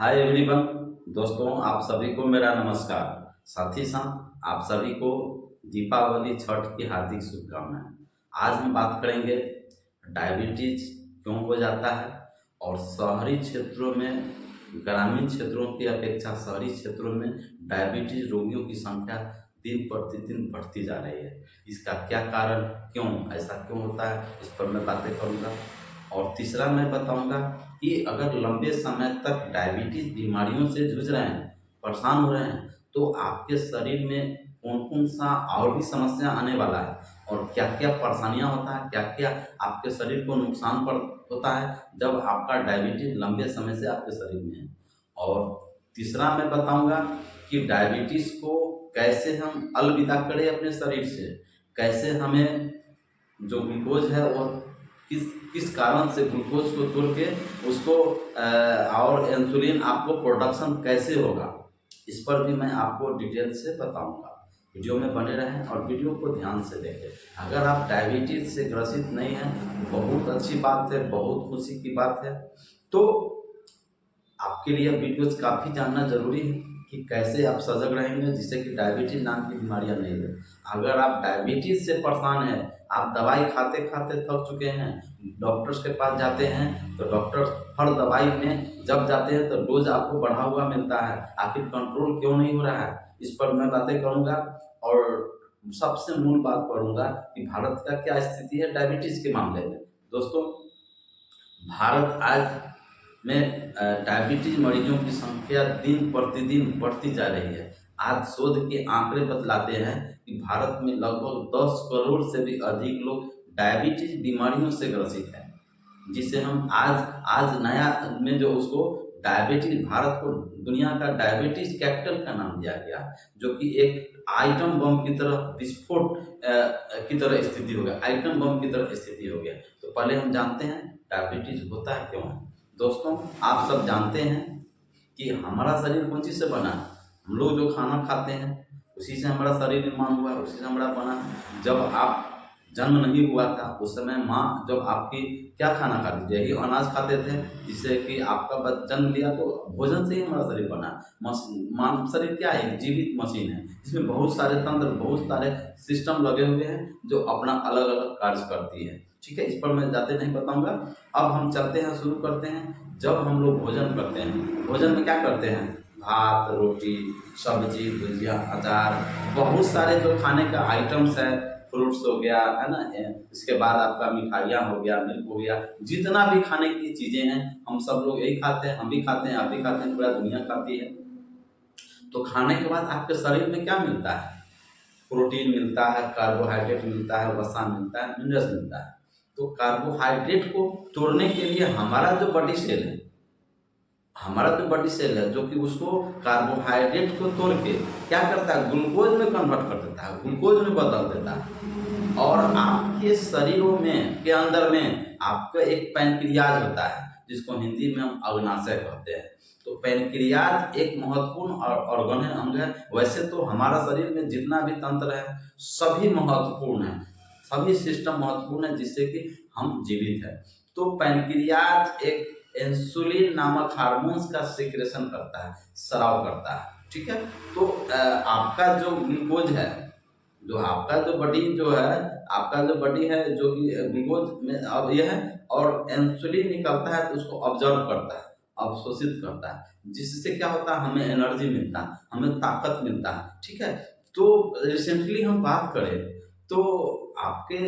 Hi everyone. दोस्तों, आप सभी को मेरा नमस्कार। साथ ही साथ आप सभी को दीपावली छठ की हार्दिक शुभकामनाएं। आज हम बात करेंगे डायबिटीज क्यों हो जाता है और शहरी क्षेत्रों में, ग्रामीण क्षेत्रों की अपेक्षा शहरी क्षेत्रों में डायबिटीज रोगियों की संख्या दिन प्रतिदिन बढ़ती जा रही है। इसका क्या कारण, क्यों ऐसा क्यों होता है, इस पर मैं बातें करूंगा। और तीसरा मैं बताऊंगा कि अगर लंबे समय तक डायबिटीज बीमारियों से जूझ रहे हैं, परेशान हो रहे हैं, तो आपके शरीर में कौन कौन सा और भी समस्या आने वाला है और क्या क्या परेशानियां होता है, क्या क्या आपके शरीर को नुकसान पर होता है जब आपका डायबिटीज लंबे समय से आपके शरीर में है। और तीसरा मैं बताऊंगा कि डायबिटीज को कैसे हम अलविदा करें अपने शरीर से, कैसे हमें जो ग्लूकोज है वो किस किस कारण से ग्लूकोज को तोड़ के उसको और इंसुलिन आपको प्रोडक्शन कैसे होगा, इस पर भी मैं आपको डिटेल से बताऊंगा। वीडियो में बने रहें और वीडियो को ध्यान से देखें। अगर आप डायबिटीज से ग्रसित नहीं हैं, बहुत अच्छी बात है, बहुत खुशी की बात है। तो आपके लिए वीडियोस काफ़ी जानना जरूरी है कि कैसे आप सजग रहेंगे जिससे कि डायबिटीज नाम की बीमारियां नहीं हो। अगर आप डायबिटीज से परेशान हैं, आप दवाई खाते खाते थक चुके हैं, डॉक्टर्स के पास जाते हैं तो डॉक्टर हर दवाई में जब जाते हैं तो डोज आपको बढ़ा हुआ मिलता है, आखिर कंट्रोल क्यों नहीं हो रहा है, इस पर मैं बातें करूंगा। और सबसे मूल बात करूंगा कि भारत का क्या स्थिति है डायबिटीज के मामले में। दोस्तों, भारत आज में डायबिटीज मरीजों की संख्या दिन प्रतिदिन बढ़ती जा रही है। आज शोध के आंकड़े बतलाते हैं कि भारत में लगभग 10 करोड़ से भी अधिक लोग डायबिटीज बीमारियों से ग्रसित हैं, जिसे हम आज आज नया में जो उसको डायबिटीज, भारत को दुनिया का डायबिटीज कैपिटल का नाम दिया गया, जो कि एक आइटम बम की तरह विस्फोट की तरह स्थिति हो गया, आइटम बम की तरह स्थिति हो गया। तो पहले हम जानते हैं डायबिटीज होता है क्यों है। दोस्तों, आप सब जानते हैं कि हमारा शरीर कौन चीज से बना है। हम लोग जो खाना खाते हैं उसी से हमारा शरीर निर्माण हुआ है, उसी से हमारा बना है। जब आप जन्म नहीं हुआ था उस समय माँ जब आपकी क्या खाना खाती थी, यही अनाज खाते थे, जिससे कि आपका जन्म लिया तो भोजन से ही हमारा शरीर बना। मान शरीर क्या है, एक जीवित मशीन है जिसमें बहुत सारे तंत्र, बहुत सारे सिस्टम लगे हुए हैं जो अपना अलग अलग कार्य करती है। ठीक है, इस पर मैं जाते नहीं बताऊंगा। अब हम चलते हैं, शुरू करते हैं। जब हम लोग भोजन करते हैं, भोजन में क्या करते हैं, भात, रोटी, सब्जी, भुजिया, अचार, बहुत सारे जो खाने का आइटम्स है, फ्रूट्स हो गया है ना, इसके बाद आपका मिठाइयाँ हो गया, मिल्क हो गया, जितना भी खाने की चीजें हैं हम सब लोग यही खाते हैं, हम भी खाते हैं, आप भी खाते हैं, पूरा दुनिया खाती है। तो खाने के बाद आपके शरीर में क्या मिलता है, प्रोटीन मिलता है, कार्बोहाइड्रेट मिलता है, वसा मिलता है, मिनरल्स मिलता है। तो कार्बोहाइड्रेट को तोड़ने के लिए हमारा जो बॉडी सेल है, हमारा जो बॉडी सेल है जो कि उसको कार्बोहाइड्रेट को तोड़ के क्या करता है, ग्लूकोज में कन्वर्ट कर देता है, ग्लूकोज में बदल देता है। और आपके शरीरों में के अंदर में आपका एक पैनक्रियाज होता है जिसको हिंदी में हम अग्नाशय कहते हैं। तो पैनक्रियाज एक महत्वपूर्ण ऑर्गन है, अंग है। वैसे तो हमारा शरीर में जितना भी तंत्र है सभी महत्वपूर्ण है, सभी सिस्टम महत्वपूर्ण है जिससे कि हम जीवित है। तो पैनक्रियाज एक इंसुलिन नामक हार्मोन्स का सिक्रेशन करता है, स्राव करता है। ठीक है, तो आपका जो ग्लूकोज है, जो आपका जो बॉडी जो है, आपका जो बॉडी है जो कि ग्लूकोज में अब यह है, और इंसुलिन निकलता है तो उसको ऑब्जर्व करता है, अवशोषित करता है, जिससे क्या होता है, हमें एनर्जी मिलता है, हमें ताकत मिलता है। ठीक है, तो रिसेंटली हम बात करें तो आपके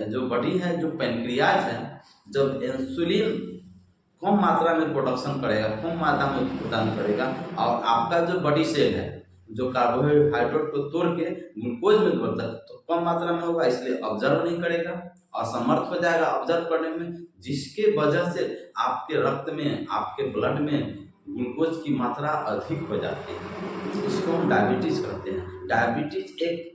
जो बॉडी है, जो पैनक्रियाज है, जब इंसुलिन कम मात्रा में प्रोडक्शन करेगा, कम मात्रा में प्रदान करेगा, और आपका जो बॉडी सेल है जो कार्बोहाइड्रेट को तोड़ के ग्लूकोज में बदलता है तो कम मात्रा में होगा, इसलिए ऑब्जर्व नहीं करेगा, असमर्थ हो जाएगा ऑब्जर्व करने में, जिसके वजह से आपके रक्त में, आपके ब्लड में ग्लूकोज की मात्रा अधिक हो जाती है। इसको हम डायबिटीज कहते हैं। डायबिटीज एक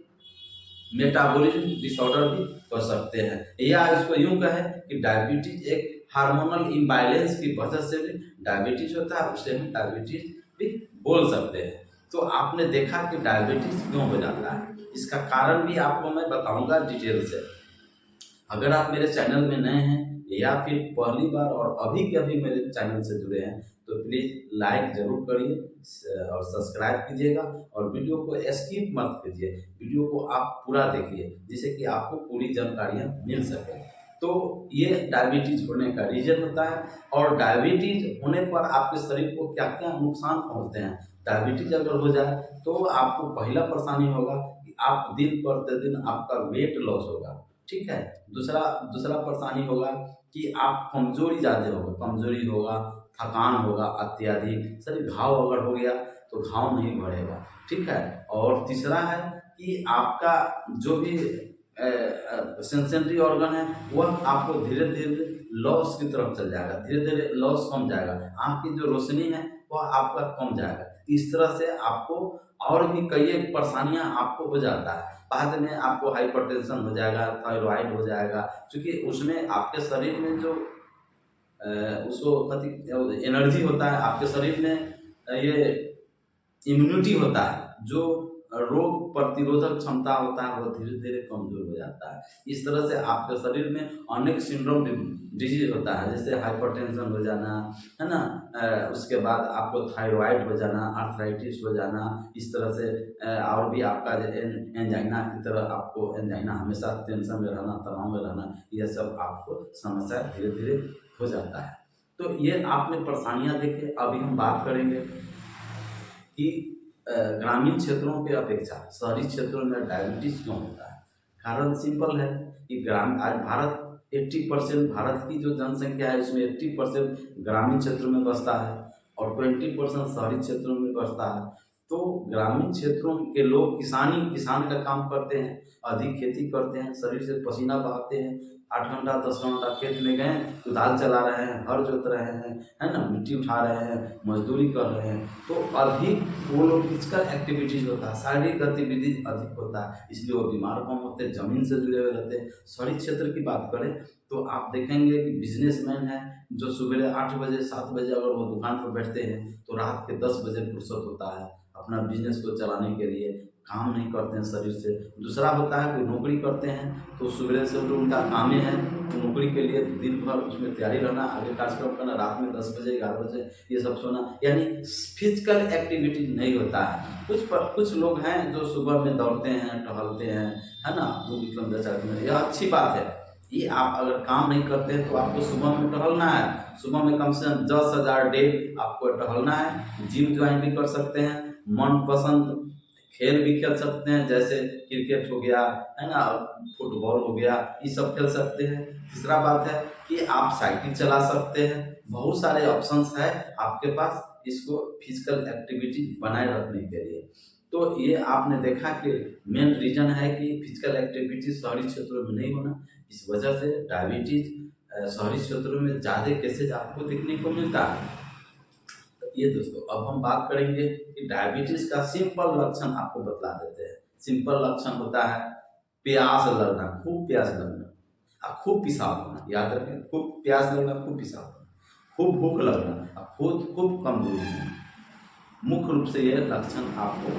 मेटाबॉलिज्म डिसऑर्डर भी कह सकते हैं, या इसको यूं कहें कि डायबिटीज एक हार्मोनल इम्बैलेंस की वजह से भी डायबिटीज होता है, उसे हम डायबिटीज भी बोल सकते हैं। तो आपने देखा कि डायबिटीज क्यों हो जाता है, इसका कारण भी आपको मैं बताऊंगा डिटेल से। अगर आप मेरे चैनल में नए हैं या फिर पहली बार और अभी के अभी मेरे चैनल से जुड़े हैं तो प्लीज़ लाइक ज़रूर करिए और सब्सक्राइब कीजिएगा और वीडियो को स्किप मत कीजिए, वीडियो को आप पूरा देखिए जिससे कि आपको पूरी जानकारियाँ मिल सकें। तो ये डायबिटीज़ होने का रीज़न होता है और डायबिटीज़ होने पर आपके शरीर को क्या-क्या नुकसान पहुँचते हैं। डायबिटीज़ अगर हो जाए तो आपको पहला परेशानी होगा कि आप दिन प्रतिदिन आपका वेट लॉस होगा, ठीक है? दूसरा दूसरा परेशानी होगा कि आप कमज़ोरी ज़्यादा होगा, कमज़ोरी होगा, थकान होगा अत्यधिक, शरीर घाव अगर हो गया तो घाव नहीं बढ़ेगा, ठीक है? और तीसरा है कि आपका जो भी सेंसेटरी ऑर्गन है वह आपको धीरे-धीरे लॉस की तरफ चल जाएगा, धीरे-धीरे लॉस कम जाएगा, आँख की जो रोशनी है वह आपका कम जाएगा। इस तरह से आपको और भी कई एक परेशानियाँ आपको हो जाता है। बाद में आपको हाइपरटेंशन हो जाएगा, थायरॉइड हो जाएगा, क्योंकि उसमें आपके शरीर में जो उसको कथी एनर्जी होता है, आपके शरीर में ये इम्यूनिटी होता है, जो रोग प्रतिरोधक क्षमता होता है, वो धीरे-धीरे कमज़ोर हो जाता है। इस तरह से आपके शरीर में अनेक सिंड्रोम डिजीज़ होता है, जैसे हाइपरटेंशन हो जाना, है ना? उसके बाद आपको थायरॉइड हो जाना, आर्थराइटिस हो जाना, इस तरह से और भी आपका जो एंजाइना की तरह आपको एंजाइना हमेशा टेंशन में रहना, तनाव में रहना, ये सब आपको समस्या धीरे-धीरे हो जाता है। तो ये आपने परेशानियाँ देखी। अभी हम बात करेंगे कि ग्रामीण क्षेत्रों के अपेक्षा शहरी क्षेत्रों में डायबिटीज़ क्यों होता है। कारण सिंपल है कि आज भारत 80% भारत की जो जनसंख्या है उसमें 80% ग्रामीण क्षेत्रों में बसता है और 20% शहरी क्षेत्रों में बसता है। तो ग्रामीण क्षेत्रों के लोग किसान का काम करते हैं, अधिक खेती करते हैं, शरीर से पसीना बहाते हैं, 8 घंटा 10 घंटा खेत में गए, कुदाल चला रहे हैं, हल जोत रहे हैं, है ना? मिट्टी उठा रहे हैं, मजदूरी कर रहे हैं, तो अधिक वो लोग फिजिकल एक्टिविटीज़ होता है, शारीरिक गतिविधि अधिक होता है, इसलिए वो बीमार कम होते हैं, ज़मीन से जुड़े हुए रहते हैं। शहरी क्षेत्र की बात करें तो आप देखेंगे कि बिजनेसमैन है जो सवेरे 8 बजे 7 बजे अगर वो दुकान पर बैठते हैं तो रात के 10 बजे फुर्सत होता है अपना बिजनेस को चलाने के लिए, काम नहीं करते हैं शरीर से। दूसरा होता है कोई नौकरी करते हैं तो सुबह से जो उनका काम ही है तो नौकरी के लिए दिन भर उसमें तैयारी रहना, आगे कार्यक्रम करना, रात में 10 बजे 11 बजे ये सब सोना, यानी फिजिकल एक्टिविटी नहीं होता है। कुछ लोग हैं जो सुबह में दौड़ते हैं, टहलते हैं, है ना? 2 किलोमीटर 4 किलोमीटर, यह अच्छी बात है। ये आप अगर काम नहीं करते हैं तो आपको सुबह में टहलना है, सुबह में कम से कम 10,000 डेली आपको टहलना है। जिम ज्वाइन भी कर सकते हैं, मनपसंद खेल भी खेल सकते हैं, जैसे क्रिकेट हो गया, है ना? फुटबॉल हो गया, ये सब खेल सकते हैं। तीसरा बात है कि आप साइकिल चला सकते हैं, बहुत सारे ऑप्शंस है आपके पास इसको फिजिकल एक्टिविटी बनाए रखने के लिए। तो ये आपने देखा कि मेन रीज़न है कि फिजिकल एक्टिविटी शहरी क्षेत्रों में नहीं होना, इस वजह से डायबिटीज़ शहरी क्षेत्रों में ज़्यादा केसेज आपको देखने को मिलता है। ये दोस्तों अब हम बात करेंगे कि डायबिटीज़ का सिंपल लक्षण आपको बतला देते हैं। सिंपल लक्षण होता है प्यास लगना, खूब प्यास लगना और खूब पेशाब होना। याद रखें, खूब प्यास लगना, खूब पेशाब होना, खूब भूख लगना और खूब कमजोरी होना। मुख्य रूप से ये लक्षण आपको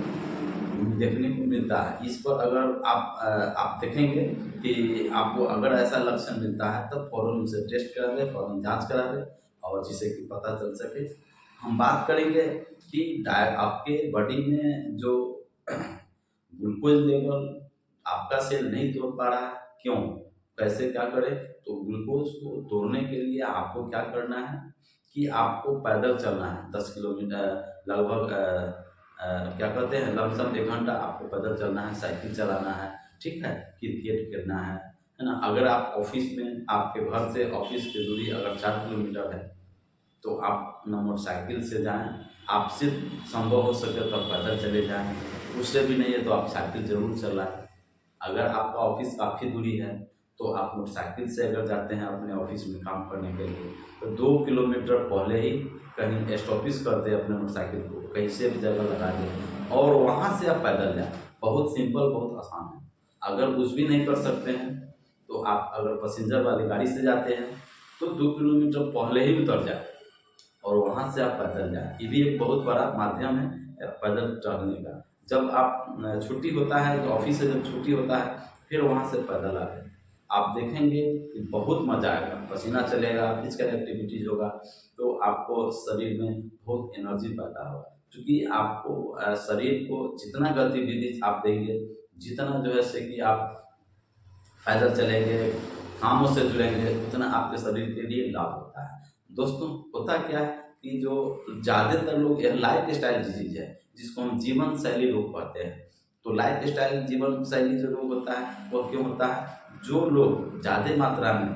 देखने को मिलता है। इस पर अगर आप देखेंगे कि आपको अगर ऐसा लक्षण मिलता है तब फौरन उनसे टेस्ट करा लें, फौरन जाँच करा लें और जिससे कि पता चल सके। हम बात करेंगे कि आपके बॉडी में जो ग्लूकोज लेवल आपका सेल नहीं तोड़ पा रहा है, क्यों? कैसे क्या करें? तो ग्लूकोज को तोड़ने के लिए आपको क्या करना है कि आपको पैदल चलना है 10 किलोमीटर लगभग क्या कहते हैं लमसम 1 घंटा आपको पैदल चलना है, साइकिल चलाना है, ठीक है? क्रिकेट खेलना है ना? अगर आप ऑफिस में आपके घर से ऑफिस की दूरी अगर 4 किलोमीटर है तो आप ना मोटरसाइकिल से जाएँ, आपसे संभव हो सके तो आप पैदल चले जाएँ, उससे भी नहीं है तो आप साइकिल ज़रूर चलाएँ। अगर आपका ऑफिस काफ़ी दूरी है तो आप मोटरसाइकिल से अगर जाते हैं अपने ऑफिस में काम करने के लिए तो 2 किलोमीटर पहले ही कहीं स्टॉपिश कर दें अपने मोटरसाइकिल को, कहीं से भी जगह लगा दें और वहाँ से आप पैदल जाएँ। बहुत सिंपल, बहुत आसान है। अगर कुछ भी नहीं कर सकते हैं तो आप अगर पैसेंजर वाली गाड़ी से जाते हैं तो 2 किलोमीटर पहले ही उतर जाएँ और वहाँ से आप पैदल जाएँ। ये भी एक बहुत बड़ा माध्यम है पैदल चलने का। जब आप छुट्टी होता है तो ऑफिस से जब छुट्टी होता है फिर वहाँ से पैदल आते हैं। आप देखेंगे कि बहुत मज़ा आएगा, पसीना चलेगा, फिजिकल एक्टिविटीज़ होगा, तो आपको शरीर में बहुत एनर्जी पैदा होगा। क्योंकि आपको शरीर को जितना गतिविधि आप देंगे, जितना जो है से कि आप पैदल चलेंगे, कामों से जुड़ेंगे, उतना आपके शरीर के लिए लाभ होता है। दोस्तों, होता क्या है कि जो ज़्यादातर लोग, यह लाइफ स्टाइल डिजीज है जिसको हम जीवन शैली रोग कहते हैं। तो लाइफ स्टाइल जीवन शैली जो रोग होता है वो क्यों होता है? जो लोग ज़्यादा मात्रा में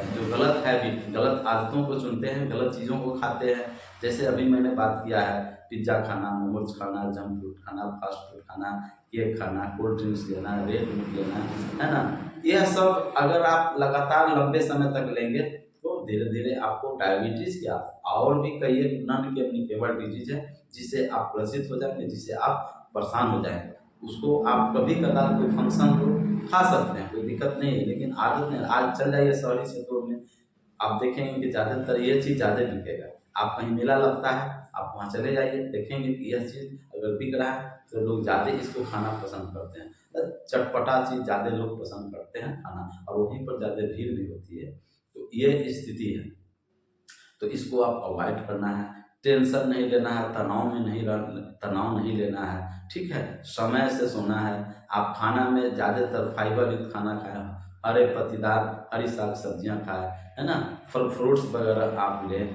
जो गलत हैबिट, गलत आदतों को चुनते हैं, गलत चीज़ों को खाते हैं। जैसे अभी मैंने बात किया है, पिज्ज़ा खाना, मोमोज खाना, जंक फूड खाना, फास्ट फूड खाना, केक खाना, कोल्ड ड्रिंक्स लेना, रेड मीट लेना, है ना? यह सब अगर आप लगातार लंबे समय तक लेंगे तो धीरे धीरे आपको डायबिटीज़ क्या और भी कई एक नॉन कम्युनिकेबल डिजीज है जिससे आप ग्रसित हो जाएंगे, जिससे आप परेशान हो जाएंगे। उसको आप कभी कदार कोई फंक्शन हो खा सकते हैं, कोई दिक्कत नहीं है, लेकिन आदत नहीं। आज चल जाइए शहरी क्षेत्रों में, आप देखेंगे कि ज़्यादातर ये चीज़ ज़्यादा बिकेगा। आप कहीं मेला लगता है, आप वहाँ चले जाइए, देखेंगे कि यह चीज़ अगर बिक रहा है तो लोग ज़्यादा इसको खाना पसंद करते हैं। चटपटा चीज़ ज़्यादा लोग पसंद करते हैं खाना, और वहीं पर ज़्यादा भीड़ भी होती है। तो ये स्थिति है, तो इसको आप अवॉइड करना है। टेंशन नहीं लेना है, तनाव नहीं लेना है, ठीक है? समय से सोना है। आप खाना में ज़्यादातर फाइबर युक्त खाना खाएं, हरे पत्तीदार हरी साग सब्जियां खाएं, है ना? फल फ्रूट्स वगैरह आप लें,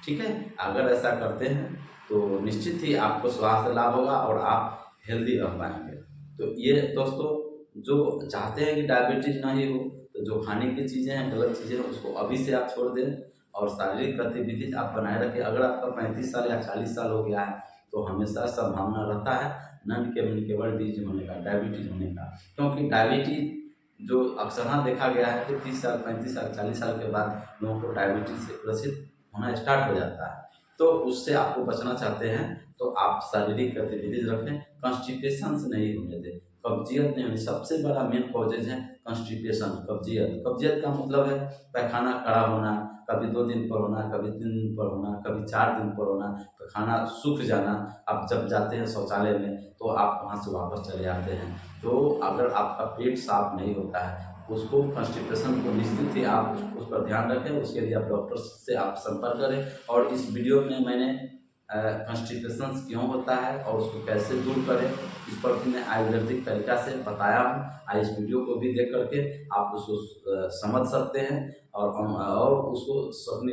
ठीक है? अगर ऐसा करते हैं तो निश्चित ही आपको स्वास्थ्य लाभ होगा और आप हेल्दी रह पाएंगे। तो ये दोस्तों, जो चाहते हैं कि डायबिटीज ना ही हो, तो जो खाने की चीज़ें हैं, गलत चीज़ें हैं, उसको अभी से आप छोड़ दें और शारीरिक गतिविधि आप बनाए रखें। अगर आपका 35 साल या 40 साल हो गया है तो हमेशा संभावना रहता है नॉन कम्युनिकेबल डिजीज होने का, डायबिटीज होने का। क्योंकि डायबिटीज जो अक्सर देखा गया है कि 30 साल, 35 साल, 40 साल के बाद लोगों को डायबिटीज से ग्रसित होना स्टार्ट हो जाता है। तो उससे आपको बचना चाहते हैं तो आप शारीरिक गतिविधि रखें, कॉन्स्टिपेशन नहीं होने दें, कब्जियत नहीं होनी। सबसे बड़ा मेन कॉजेज है कॉन्स्टिपेशन, कब्जियत। कब्जियत का मतलब है पैखाना खड़ा होना, कभी 2 दिन पर होना, कभी 3 दिन पर होना, कभी 4 दिन पर होना, पैखाना सूख जाना। आप जब जाते हैं शौचालय में तो आप वहाँ से वापस चले आते हैं। तो अगर आपका पेट साफ नहीं होता है, उसको कॉन्स्टिपेशन को निश्चित ही आप उस पर ध्यान रखें। उसके लिए आप डॉक्टर से आप संपर्क करें। और इस वीडियो में मैंने कॉन्स्टिपेशन क्यों होता है और उसको कैसे दूर करें, इस पर भी मैं आयुर्वेदिक तरीका से बताया हूँ। आज इस वीडियो को भी देख करके आप उसको समझ सकते हैं और उसको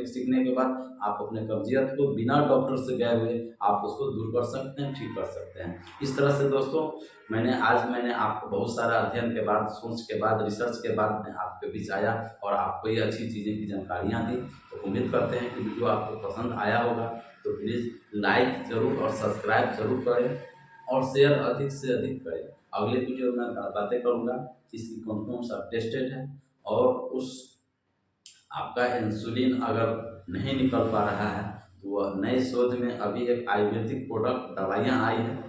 सीखने के बाद आप अपने कब्जियत को बिना डॉक्टर से गए हुए आप उसको दूर कर सकते हैं, ठीक कर सकते हैं। इस तरह से दोस्तों, मैंने आपको बहुत सारा अध्ययन के बाद, सोच के बाद, रिसर्च के बाद मैं आपके बीच आया और आपको ये अच्छी चीज़ें की जानकारियाँ दी। तो उम्मीद करते हैं कि वीडियो आपको पसंद आया होगा। तो प्लीज़ लाइक ज़रूर और सब्सक्राइब ज़रूर करें और शेयर अधिक से अधिक करें। अगले वीडियो में बातें करूँगा इसकी कौन सा टेस्टेड है और उस आपका इंसुलिन अगर नहीं निकल पा रहा है तो वह नए शोध में अभी एक आयुर्वेदिक प्रोडक्ट दवाइयाँ आई हैं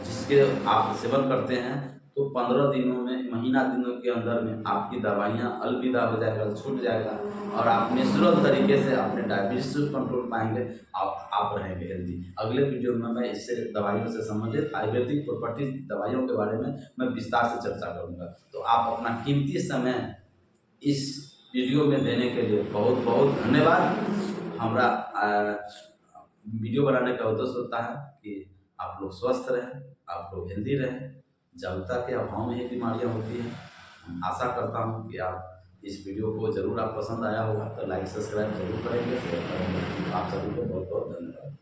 जिसके आप सेवन करते हैं तो 15 दिनों में, महीना दिनों के अंदर में आपकी दवाइयाँ अलविदा हो जाएगा, छूट जाएगा और आप नेचुरल तरीके से अपने डायबिटीज कंट्रोल पाएंगे। आप रहेंगे हेल्दी। अगले वीडियो में मैं इससे दवाइयों से संबंधित आयुर्वेदिक प्रॉपर्टीज दवाइयों के बारे में मैं विस्तार से चर्चा करूँगा। तो आप अपना कीमती समय इस वीडियो में देने के लिए बहुत बहुत धन्यवाद। हमारा वीडियो बनाने का उद्देश्य होता है कि आप लोग स्वस्थ रहें, आप लोग हेल्दी रहें। जागरूकता के अभाव में ही बीमारियां होती हैं। आशा करता हूं कि आप इस वीडियो को ज़रूर आप पसंद आया होगा तो लाइक सब्सक्राइब जरूर करेंगे, शेयर करेंगे। आप सभी को बहुत बहुत धन्यवाद।